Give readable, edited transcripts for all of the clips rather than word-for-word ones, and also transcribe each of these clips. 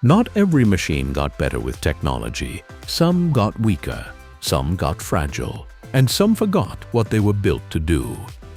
Not every machine got better with technology. Some got weaker, some got fragile, and some forgot what they were built to do.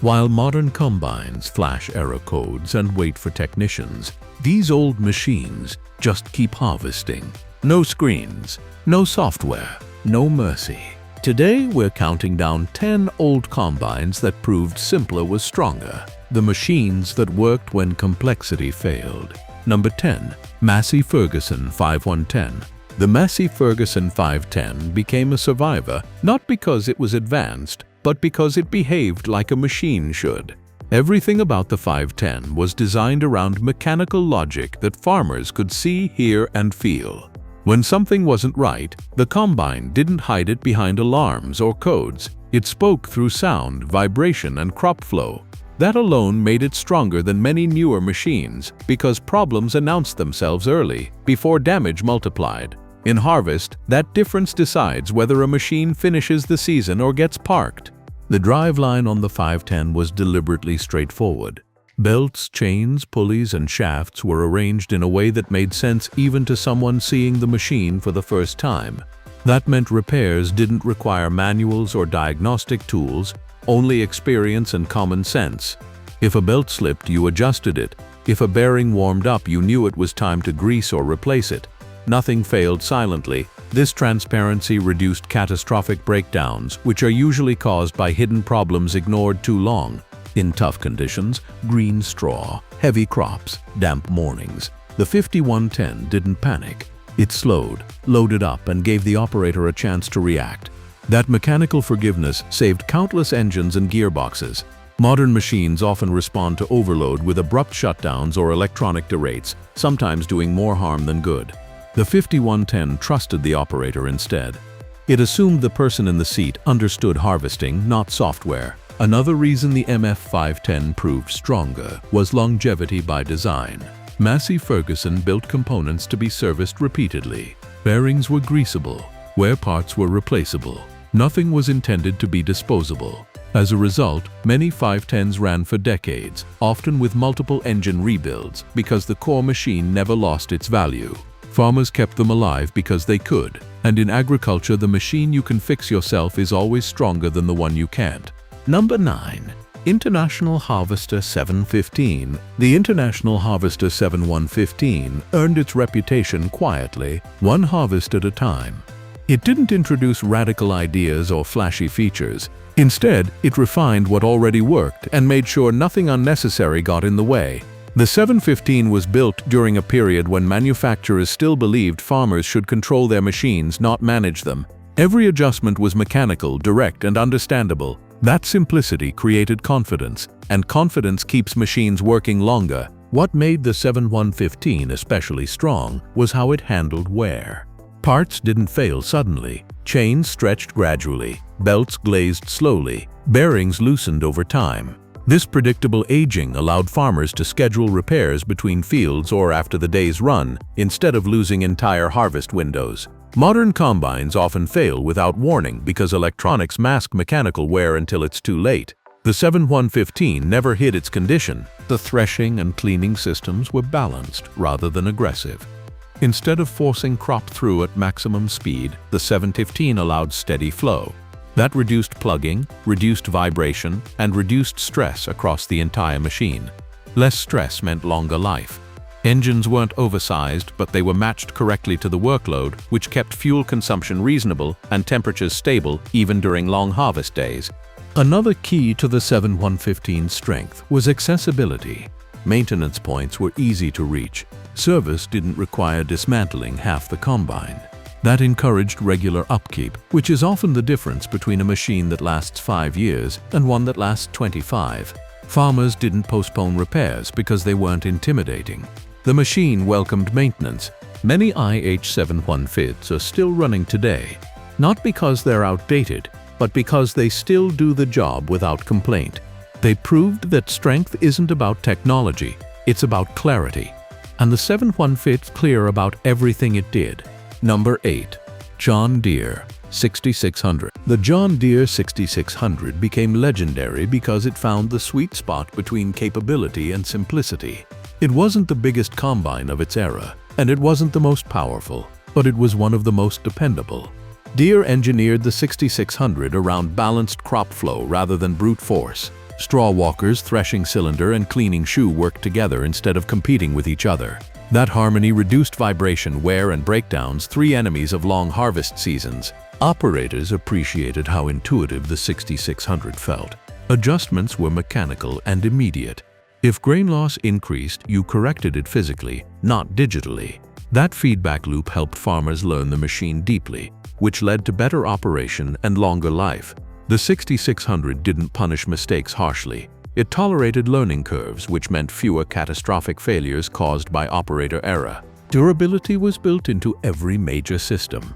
While modern combines flash error codes and wait for technicians, these old machines just keep harvesting. No screens, no software, no mercy. Today we're counting down 10 old combines that proved simpler was stronger. The machines that worked when complexity failed. Number 10. Massey Ferguson 5110. The Massey Ferguson 510 became a survivor not because it was advanced, but because it behaved like a machine should. Everything about the 510 was designed around mechanical logic that farmers could see, hear, and feel. When something wasn't right, the combine didn't hide it behind alarms or codes. It spoke through sound, vibration, and crop flow. That alone made it stronger than many newer machines because problems announced themselves early, before damage multiplied. In harvest, that difference decides whether a machine finishes the season or gets parked. The driveline on the 510 was deliberately straightforward. Belts, chains, pulleys, and shafts were arranged in a way that made sense even to someone seeing the machine for the first time. That meant repairs didn't require manuals or diagnostic tools, only experience and common sense. If a belt slipped, you adjusted it. If a bearing warmed up, you knew it was time to grease or replace it. Nothing failed silently. This transparency reduced catastrophic breakdowns, which are usually caused by hidden problems ignored too long. In tough conditions, green straw, heavy crops, damp mornings, the 5110 didn't panic. It slowed, loaded up, and gave the operator a chance to react. That mechanical forgiveness saved countless engines and gearboxes. Modern machines often respond to overload with abrupt shutdowns or electronic derates, sometimes doing more harm than good. The 5110 trusted the operator instead. It assumed the person in the seat understood harvesting, not software. Another reason the MF510 proved stronger was longevity by design. Massey Ferguson built components to be serviced repeatedly. Bearings were greasable, wear parts were replaceable. Nothing was intended to be disposable. As a result, many 510s ran for decades, often with multiple engine rebuilds, because the core machine never lost its value. Farmers kept them alive because they could, and in agriculture the machine you can fix yourself is always stronger than the one you can't. Number 9. International Harvester 715. The International Harvester 7115 earned its reputation quietly, one harvest at a time. It didn't introduce radical ideas or flashy features. Instead, it refined what already worked and made sure nothing unnecessary got in the way. The 715 was built during a period when manufacturers still believed farmers should control their machines, not manage them. Every adjustment was mechanical, direct, and understandable. That simplicity created confidence, and confidence keeps machines working longer. What made the 7115 especially strong was how it handled wear. Parts didn't fail suddenly, chains stretched gradually, belts glazed slowly, bearings loosened over time. This predictable aging allowed farmers to schedule repairs between fields or after the day's run, instead of losing entire harvest windows. Modern combines often fail without warning because electronics mask mechanical wear until it's too late. The 7115 never hid its condition. The threshing and cleaning systems were balanced rather than aggressive. Instead of forcing crop through at maximum speed, the 715 allowed steady flow. That reduced plugging, reduced vibration, and reduced stress across the entire machine. Less stress meant longer life. Engines weren't oversized, but they were matched correctly to the workload, which kept fuel consumption reasonable and temperatures stable even during long harvest days. Another key to the 7115's strength was accessibility. Maintenance points were easy to reach. Service didn't require dismantling half the combine. That encouraged regular upkeep, which is often the difference between a machine that lasts 5 years and one that lasts 25. Farmers didn't postpone repairs because they weren't intimidating. The machine welcomed maintenance. Many IH7115s are still running today, not because they're outdated, but because they still do the job without complaint. They proved that strength isn't about technology, it's about clarity. And the 715's clear about everything it did. Number 8. John Deere 6600. The John Deere 6600 became legendary because it found the sweet spot between capability and simplicity. It wasn't the biggest combine of its era, and it wasn't the most powerful, but it was one of the most dependable. Deere engineered the 6600 around balanced crop flow rather than brute force. Straw walkers, threshing cylinder, and cleaning shoe worked together instead of competing with each other. That harmony reduced vibration, wear, and breakdowns, three enemies of long harvest seasons. Operators appreciated how intuitive the 6600 felt. Adjustments were mechanical and immediate. If grain loss increased, you corrected it physically, not digitally. That feedback loop helped farmers learn the machine deeply, which led to better operation and longer life. The 6600 didn't punish mistakes harshly. It tolerated learning curves, which meant fewer catastrophic failures caused by operator error. Durability was built into every major system.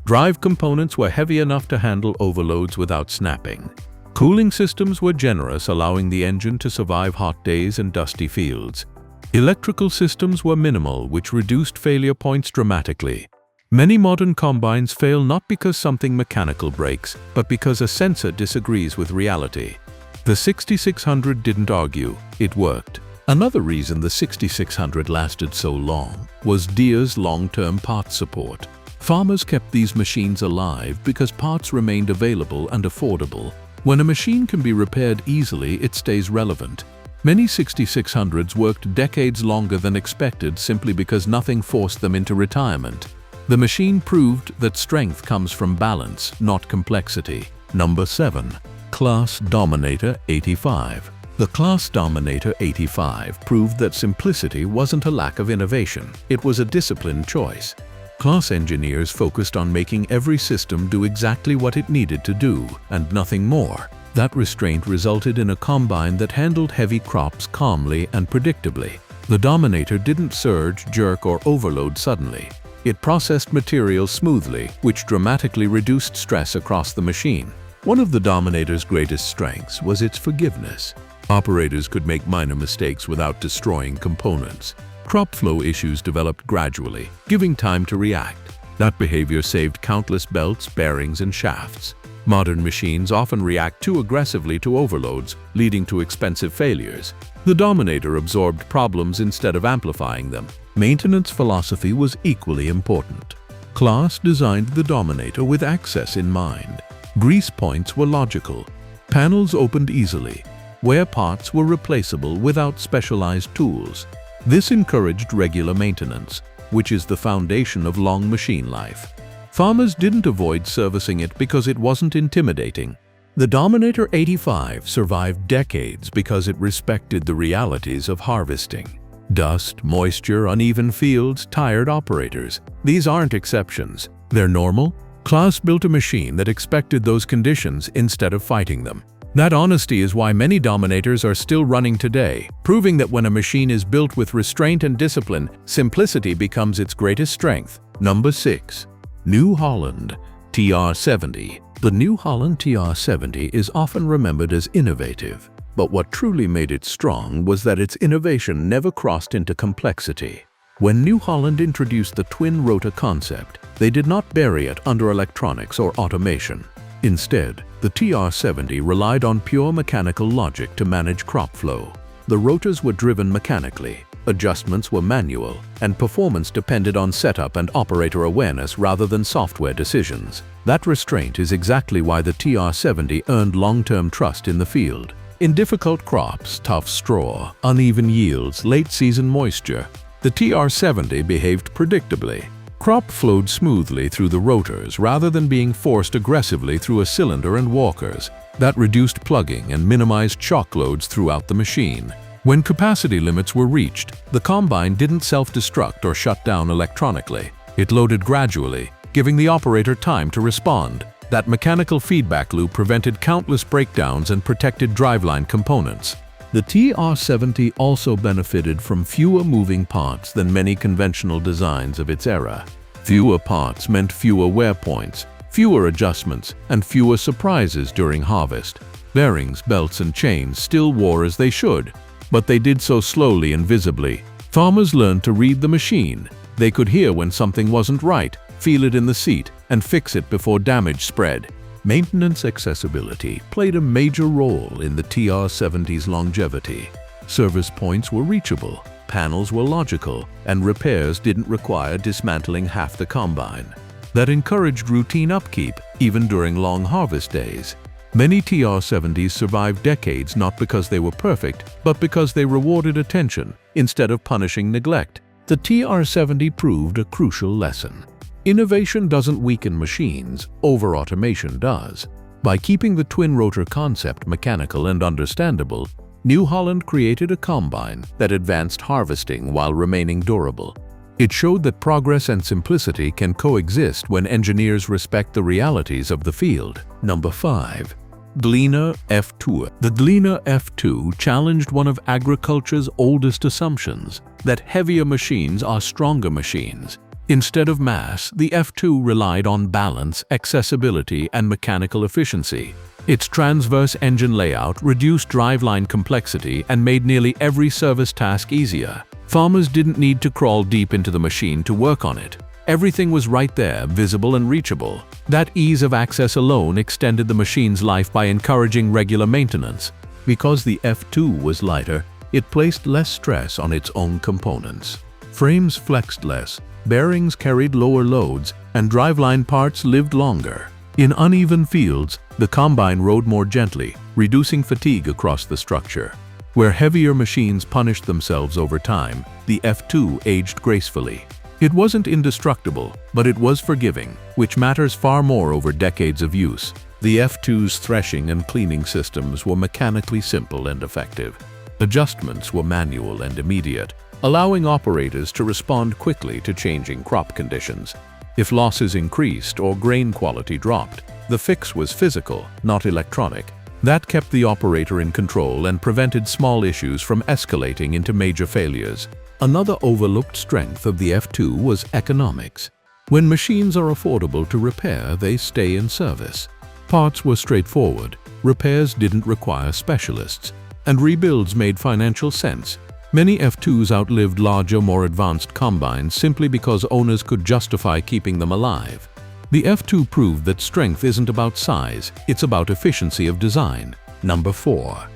Drive components were heavy enough to handle overloads without snapping. Cooling systems were generous, allowing the engine to survive hot days and dusty fields. Electrical systems were minimal, which reduced failure points dramatically. Many modern combines fail not because something mechanical breaks, but because a sensor disagrees with reality. The 6600 didn't argue, it worked. Another reason the 6600 lasted so long was Deere's long-term parts support. Farmers kept these machines alive because parts remained available and affordable. When a machine can be repaired easily, it stays relevant. Many 6600s worked decades longer than expected simply because nothing forced them into retirement. The machine proved that strength comes from balance, not complexity. Number 7. Class Dominator 85. The Class Dominator 85 proved that simplicity wasn't a lack of innovation, it was a disciplined choice. Class engineers focused on making every system do exactly what it needed to do, and nothing more. That restraint resulted in a combine that handled heavy crops calmly and predictably. The Dominator didn't surge, jerk, or overload suddenly. It processed materials smoothly, which dramatically reduced stress across the machine. One of the Dominator's greatest strengths was its forgiveness. Operators could make minor mistakes without destroying components. Crop flow issues developed gradually, giving time to react. That behavior saved countless belts, bearings, and shafts. Modern machines often react too aggressively to overloads, leading to expensive failures. The Dominator absorbed problems instead of amplifying them. Maintenance philosophy was equally important. Claas designed the Dominator with access in mind. Grease points were logical. Panels opened easily. Wear parts were replaceable without specialized tools. This encouraged regular maintenance, which is the foundation of long machine life. Farmers didn't avoid servicing it because it wasn't intimidating. The Dominator 85 survived decades because it respected the realities of harvesting. Dust, moisture, uneven fields, tired operators. These aren't exceptions. They're normal. Claas built a machine that expected those conditions instead of fighting them. That honesty is why many Dominators are still running today, proving that when a machine is built with restraint and discipline, simplicity becomes its greatest strength. Number 6. New Holland TR70. The New Holland TR70 is often remembered as innovative, but what truly made it strong was that its innovation never crossed into complexity. When New Holland introduced the twin-rotor concept, they did not bury it under electronics or automation. Instead, the TR70 relied on pure mechanical logic to manage crop flow. The rotors were driven mechanically, adjustments were manual, and performance depended on setup and operator awareness rather than software decisions. That restraint is exactly why the TR70 earned long-term trust in the field. In difficult crops, tough straw, uneven yields, late-season moisture, the TR70 behaved predictably. Crop flowed smoothly through the rotors rather than being forced aggressively through a cylinder and walkers. That reduced plugging and minimized shock loads throughout the machine. When capacity limits were reached, the combine didn't self-destruct or shut down electronically. It loaded gradually, giving the operator time to respond. That mechanical feedback loop prevented countless breakdowns and protected driveline components. The TR70 also benefited from fewer moving parts than many conventional designs of its era. Fewer parts meant fewer wear points, fewer adjustments, and fewer surprises during harvest. Bearings, belts, and chains still wore as they should, but they did so slowly and visibly. Farmers learned to read the machine. They could hear when something wasn't right, feel it in the seat, and fix it before damage spread. Maintenance accessibility played a major role in the TR70's longevity. Service points were reachable. panels were logical, and repairs didn't require dismantling half the combine. That encouraged routine upkeep, even during long harvest days. Many TR-70s survived decades not because they were perfect, but because they rewarded attention instead of punishing neglect. The TR-70 proved a crucial lesson. Innovation doesn't weaken machines, over-automation does. By keeping the twin-rotor concept mechanical and understandable, New Holland created a combine that advanced harvesting while remaining durable. It showed that progress and simplicity can coexist when engineers respect the realities of the field. Number 5. Gleaner F2. The Gleaner F2 challenged one of agriculture's oldest assumptions, that heavier machines are stronger machines. Instead of mass, the F2 relied on balance, accessibility, and mechanical efficiency. Its transverse engine layout reduced driveline complexity and made nearly every service task easier. Farmers didn't need to crawl deep into the machine to work on it. Everything was right there, visible and reachable. That ease of access alone extended the machine's life by encouraging regular maintenance. Because the F2 was lighter, it placed less stress on its own components. Frames flexed less, bearings carried lower loads, and driveline parts lived longer. In uneven fields, the combine rode more gently, reducing fatigue across the structure. Where heavier machines punished themselves over time, the F2 aged gracefully. It wasn't indestructible, but it was forgiving, which matters far more over decades of use. The F2's threshing and cleaning systems were mechanically simple and effective. Adjustments were manual and immediate, allowing operators to respond quickly to changing crop conditions. If losses increased or grain quality dropped, the fix was physical, not electronic. That kept the operator in control and prevented small issues from escalating into major failures. Another overlooked strength of the F2 was economics. When machines are affordable to repair, they stay in service. Parts were straightforward, repairs didn't require specialists, and rebuilds made financial sense. Many F2s outlived larger, more advanced combines simply because owners could justify keeping them alive. The F2 proved that strength isn't about size, it's about efficiency of design. Number 4.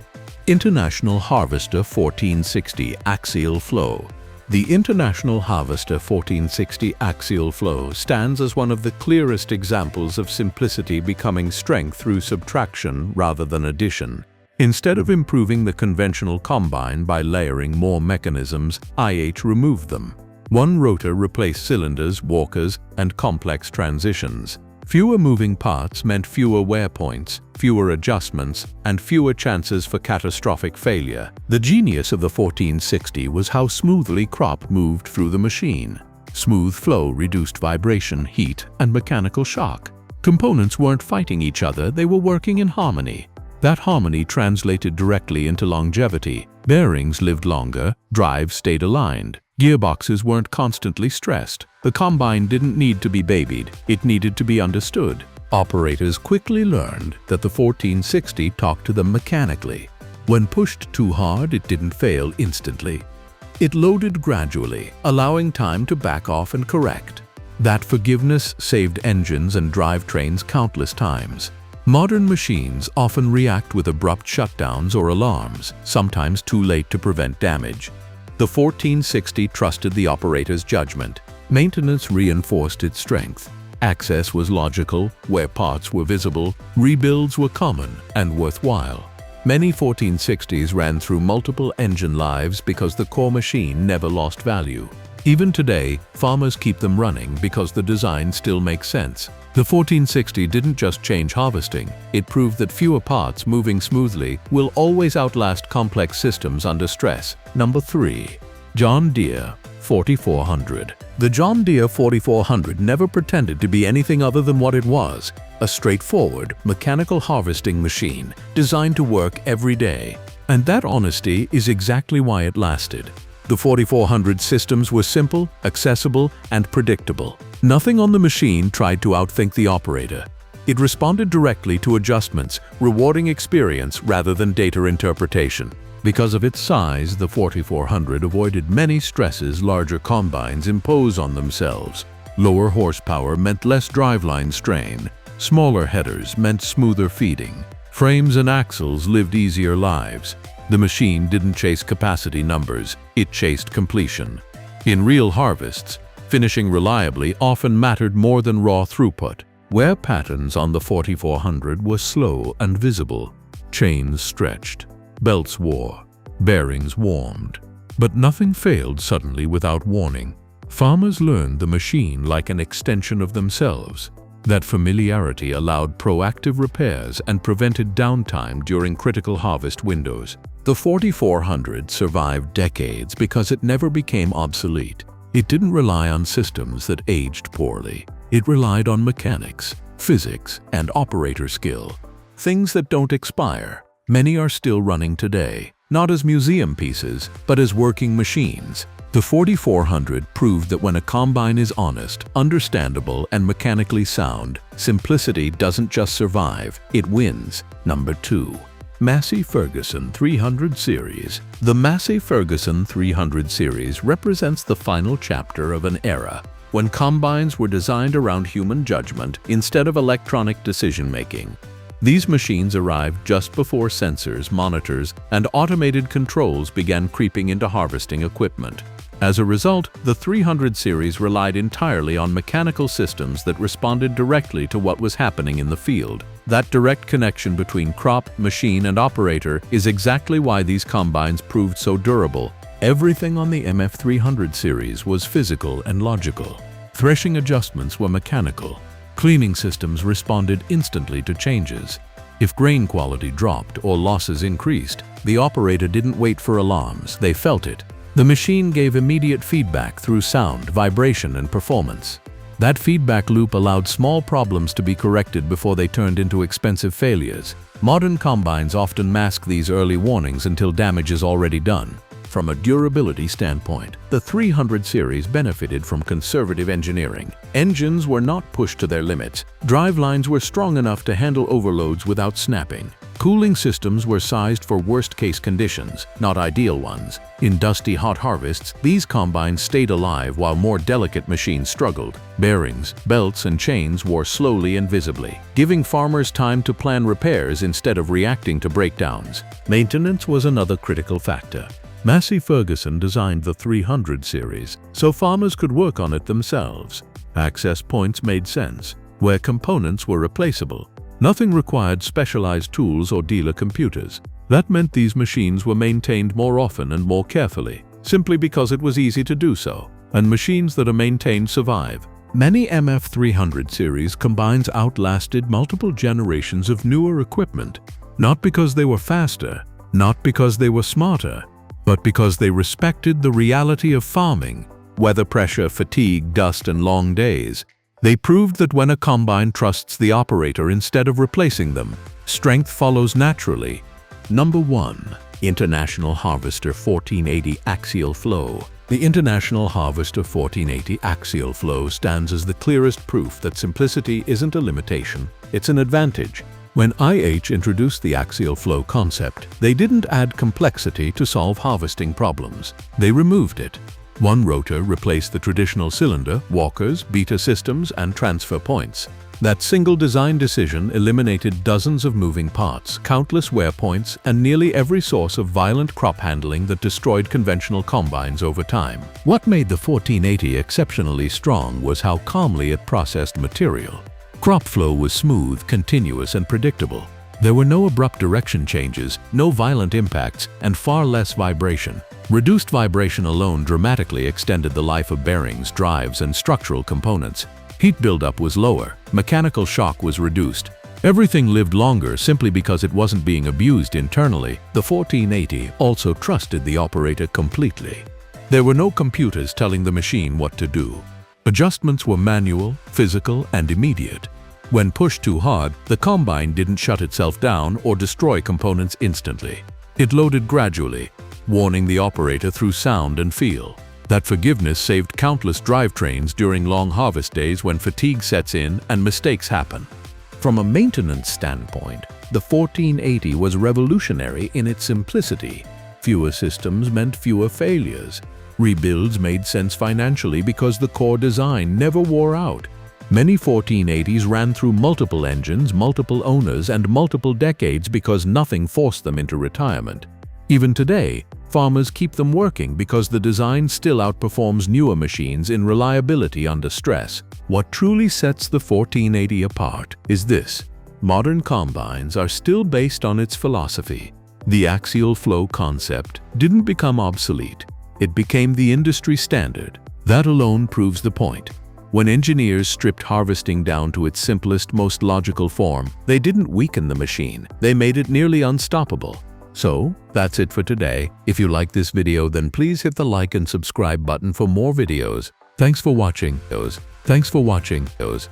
International Harvester 1460 Axial Flow. The International Harvester 1460 Axial Flow stands as one of the clearest examples of simplicity becoming strength through subtraction rather than addition. Instead of improving the conventional combine by layering more mechanisms, IH removed them. One rotor replaced cylinders, walkers, and complex transitions. Fewer moving parts meant fewer wear points, fewer adjustments, and fewer chances for catastrophic failure. The genius of the 1460 was how smoothly crop moved through the machine. Smooth flow reduced vibration, heat, and mechanical shock. Components weren't fighting each other, they were working in harmony. That harmony translated directly into longevity. Bearings lived longer, drives stayed aligned. Gearboxes weren't constantly stressed. The combine didn't need to be babied, it needed to be understood. Operators quickly learned that the 1460 talked to them mechanically. When pushed too hard, it didn't fail instantly. It loaded gradually, allowing time to back off and correct. That forgiveness saved engines and drivetrains countless times. Modern machines often react with abrupt shutdowns or alarms, sometimes too late to prevent damage. The 1460 trusted the operator's judgment. Maintenance reinforced its strength. Access was logical, where parts were visible, rebuilds were common and worthwhile. Many 1460s ran through multiple engine lives because the core machine never lost value. Even today, farmers keep them running because the design still makes sense. The 1460 didn't just change harvesting, it proved that fewer parts moving smoothly will always outlast complex systems under stress. Number 3. John Deere 4400. The John Deere 4400 never pretended to be anything other than what it was, a straightforward, mechanical harvesting machine designed to work every day. And that honesty is exactly why it lasted. The 4400 systems were simple, accessible, and predictable. Nothing on the machine tried to outthink the operator. It responded directly to adjustments, rewarding experience rather than data interpretation. Because of its size, the 4400 avoided many stresses larger combines impose on themselves. Lower horsepower meant less driveline strain. Smaller headers meant smoother feeding. Frames and axles lived easier lives. The machine didn't chase capacity numbers, it chased completion. In real harvests, finishing reliably often mattered more than raw throughput. Wear patterns on the 4400 were slow and visible. Chains stretched, belts wore, bearings warmed. But nothing failed suddenly without warning. Farmers learned the machine like an extension of themselves. That familiarity allowed proactive repairs and prevented downtime during critical harvest windows. The 4400 survived decades because it never became obsolete. It didn't rely on systems that aged poorly. It relied on mechanics, physics, and operator skill. Things that don't expire. Many are still running today, not as museum pieces, but as working machines. The 4400 proved that when a combine is honest, understandable, and mechanically sound, simplicity doesn't just survive, it wins. Number 2. Massey Ferguson 300 Series. The Massey Ferguson 300 Series represents the final chapter of an era when combines were designed around human judgment instead of electronic decision-making. These machines arrived just before sensors, monitors, and automated controls began creeping into harvesting equipment. As a result, the 300 series relied entirely on mechanical systems that responded directly to what was happening in the field. That direct connection between crop, machine, and operator is exactly why these combines proved so durable. Everything on the MF300 series was physical and logical. Threshing adjustments were mechanical. Cleaning systems responded instantly to changes. If grain quality dropped or losses increased, the operator didn't wait for alarms, they felt it. The machine gave immediate feedback through sound, vibration, and performance. That feedback loop allowed small problems to be corrected before they turned into expensive failures. Modern combines often mask these early warnings until damage is already done. From a durability standpoint, the 300 series benefited from conservative engineering. Engines were not pushed to their limits. Drivelines were strong enough to handle overloads without snapping. Cooling systems were sized for worst-case conditions, not ideal ones. In dusty, hot harvests, these combines stayed alive while more delicate machines struggled. Bearings, belts, and chains wore slowly and visibly, giving farmers time to plan repairs instead of reacting to breakdowns. Maintenance was another critical factor. Massey Ferguson designed the 300 series so farmers could work on it themselves. Access points made sense, where components were replaceable. Nothing required specialized tools or dealer computers. That meant these machines were maintained more often and more carefully, simply because it was easy to do so, and machines that are maintained survive. Many MF300 series combines outlasted multiple generations of newer equipment, not because they were faster, not because they were smarter, but because they respected the reality of farming, weather pressure, fatigue, dust, and long days. They proved that when a combine trusts the operator instead of replacing them, strength follows naturally. Number 1. International Harvester 1480 Axial Flow. The International Harvester 1480 Axial Flow stands as the clearest proof that simplicity isn't a limitation, it's an advantage. When IH introduced the axial flow concept, they didn't add complexity to solve harvesting problems. They removed it. One rotor replaced the traditional cylinder, walkers, beta systems, and transfer points. That single design decision eliminated dozens of moving parts, countless wear points, and nearly every source of violent crop handling that destroyed conventional combines over time. What made the 1480 exceptionally strong was how calmly it processed material. Crop flow was smooth, continuous, and predictable. There were no abrupt direction changes, no violent impacts, and far less vibration. Reduced vibration alone dramatically extended the life of bearings, drives, and structural components. Heat buildup was lower, mechanical shock was reduced. Everything lived longer simply because it wasn't being abused internally. The 1480 also trusted the operator completely. There were no computers telling the machine what to do. Adjustments were manual, physical, and immediate. When pushed too hard, the combine didn't shut itself down or destroy components instantly. It loaded gradually, warning the operator through sound and feel. That forgiveness saved countless drivetrains during long harvest days when fatigue sets in and mistakes happen. From a maintenance standpoint, the 1480 was revolutionary in its simplicity. Fewer systems meant fewer failures. Rebuilds made sense financially because the core design never wore out. Many 1480s ran through multiple engines, multiple owners, and multiple decades because nothing forced them into retirement. Even today, farmers keep them working because the design still outperforms newer machines in reliability under stress. What truly sets the 1480 apart is this: modern combines are still based on its philosophy. The axial flow concept didn't become obsolete. It became the industry standard. That alone proves the point. When engineers stripped harvesting down to its simplest, most logical form, they didn't weaken the machine. They made it nearly unstoppable. So, that's it for today. If you like this video, then please hit the like and subscribe button for more videos. Thanks for watching.